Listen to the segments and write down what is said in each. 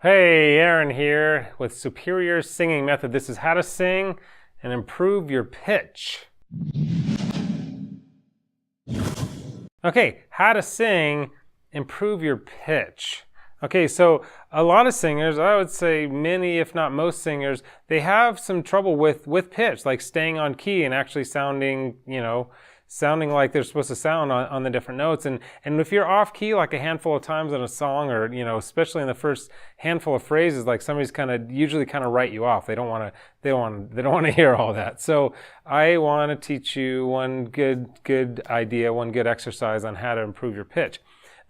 Hey, Aaron here with Superior Singing Method. This is how to sing and improve your pitch. Okay, how to sing, improve your pitch. Okay, so a lot of singers, I would say many, if not most singers, they have some trouble with pitch, like staying on key and actually sounding like they're supposed to sound on the different notes. And if you're off key like a handful of times in a song, or especially in the first handful of phrases, like somebody's usually write you off. They don't want to hear all that. So I want to teach you one good idea, one good exercise on how to improve your pitch.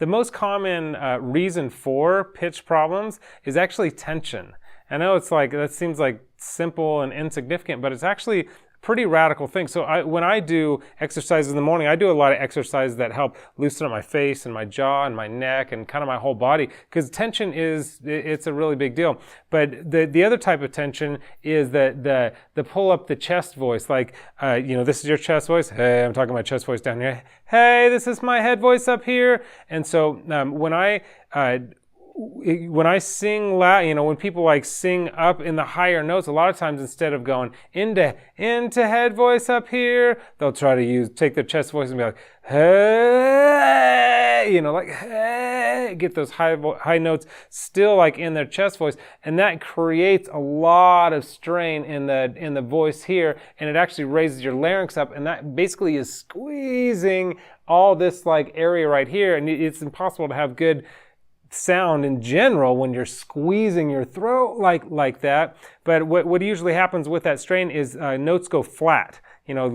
The most common reason for pitch problems is actually tension. I know that seems like simple and insignificant, but it's actually pretty radical thing. So when I do exercises in the morning, I do a lot of exercises that help loosen up my face and my jaw and my neck and kind of my whole body, because tension it's a really big deal. But the other type of tension is the pull up the chest voice, like this is your chest voice. Hey, I'm talking my chest voice down here. Hey, this is my head voice up here. And so when I sing loud, when people sing up in the higher notes, a lot of times instead of going into head voice up here, they'll try to take their chest voice and be like, hey, hey, get those high notes still in their chest voice, and that creates a lot of strain in the voice here, and it actually raises your larynx up, and that basically is squeezing all this area right here, and it's impossible to have good sound in general when you're squeezing your throat like that. But what usually happens with that strain is notes go flat. That's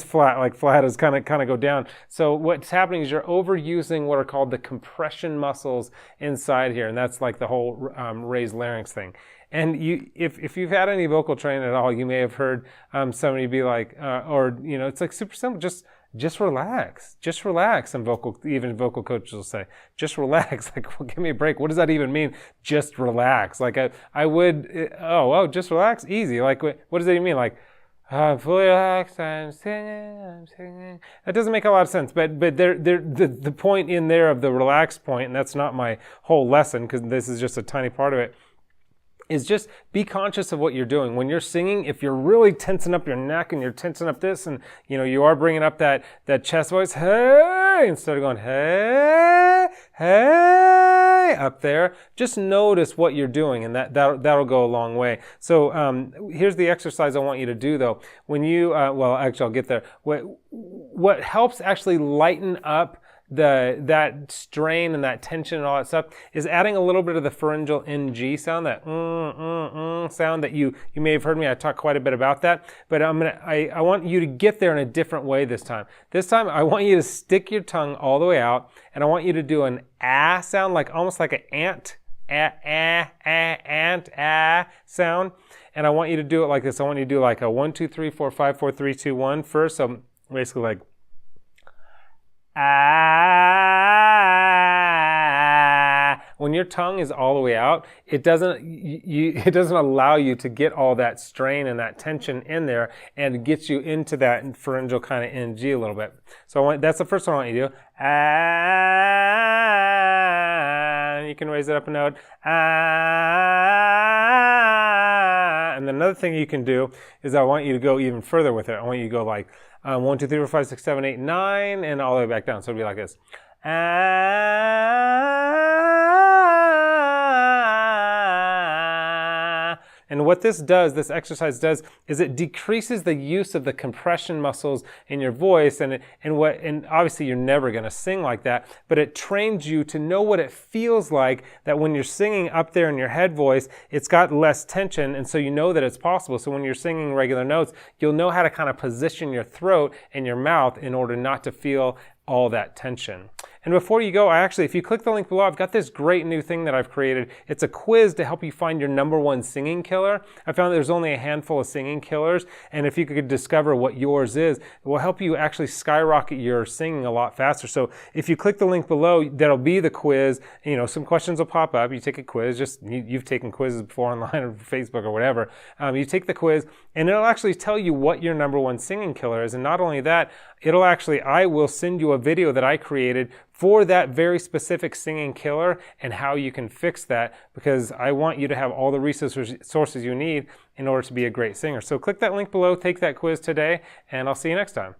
flat. Flat is kind of go down. So what's happening is you're overusing what are called the compression muscles inside here, and that's the whole raised larynx thing. And if you've had any vocal training at all, you may have heard somebody be it's super simple. Just relax. Just relax. Even vocal coaches will say, just relax. Well, give me a break. What does that even mean? Just relax. Just relax? Easy. What does that even mean? I'm fully relaxed, I'm singing. That doesn't make a lot of sense, but the point in there of the relaxed point, and that's not my whole lesson, because this is just a tiny part of it, is just be conscious of what you're doing. When you're singing, if you're really tensing up your neck and you're tensing up this, and you are bringing up that chest voice, hey, instead of going, hey, up there, just notice what you're doing, and that'll go a long way. So here's the exercise I want you to do, though. When you, I'll get there. What helps actually lighten up that strain and that tension and all that stuff is adding a little bit of the pharyngeal NG sound, that sound that you may have heard me. I talk quite a bit about that, but I want you to get there in a different way this time. This time I want you to stick your tongue all the way out, and I want you to do an ah sound, almost like an ant, sound. And I want you to do it like this. I want you to do a 1, 2, 3, 4, 5, 4, 3, 2, 1 first. So basically when your tongue is all the way out, it doesn't allow you to get all that strain and that tension in there, and it gets you into that pharyngeal kind of NG a little bit. So that's the first one I want you to do. You can raise it up a note. And then another thing you can do is I want you to go even further with it. I want you to go 1, 2, 3, 4, 5, 6, 7, 8, 9, and all the way back down. So it'll be like this. And what this exercise does, is it decreases the use of the compression muscles in your voice, and obviously you're never going to sing like that, but it trains you to know what it feels like that when you're singing up there in your head voice, it's got less tension, and so you know that it's possible. So when you're singing regular notes, you'll know how to kind of position your throat and your mouth in order not to feel all that tension. And before you go, if you click the link below, I've got this great new thing that I've created. It's a quiz to help you find your number one singing killer. I found there's only a handful of singing killers, and if you could discover what yours is, it will help you actually skyrocket your singing a lot faster. So if you click the link below, that'll be the quiz. Some questions will pop up. You take a quiz. You've taken quizzes before online or Facebook or whatever. You take the quiz, and it'll actually tell you what your number one singing killer is. And not only that, I will send you a video that I created for that very specific singing killer and how you can fix that, because I want you to have all the resources you need in order to be a great singer. So click that link below, take that quiz today, and I'll see you next time.